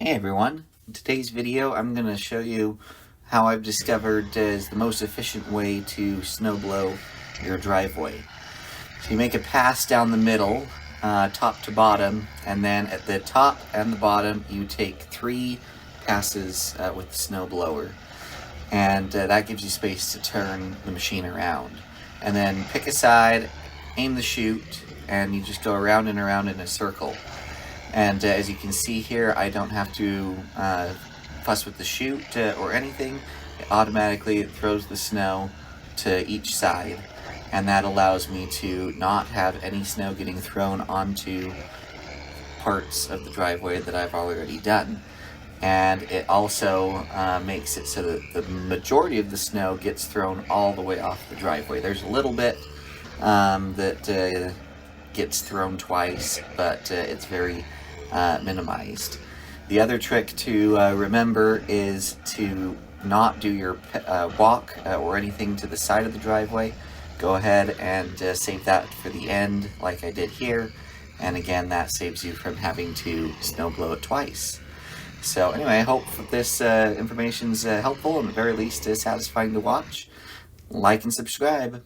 Hey everyone, in today's video I'm going to show you how I've discovered is the most efficient way to snow blow your driveway. So you make a pass down the middle, top to bottom, and then at the top and the bottom you take 3 passes with the snow blower. And that gives you space to turn the machine around. And then pick a side, aim the chute, and you just go around and around in a circle. And as you can see here, I don't have to fuss with the chute or anything. It automatically throws the snow to each side, and that allows me to not have any snow getting thrown onto parts of the driveway that I've already done. And it also makes it so that the majority of the snow gets thrown all the way off the driveway. There's a little bit that gets thrown twice, but it's very minimized. The other trick to remember is to not do your walk or anything to the side of the driveway. Go ahead and save that for the end like I did here, and again that saves you from having to snow blow it twice. So anyway, I hope this information's helpful and at the very least satisfying to watch. Like and subscribe.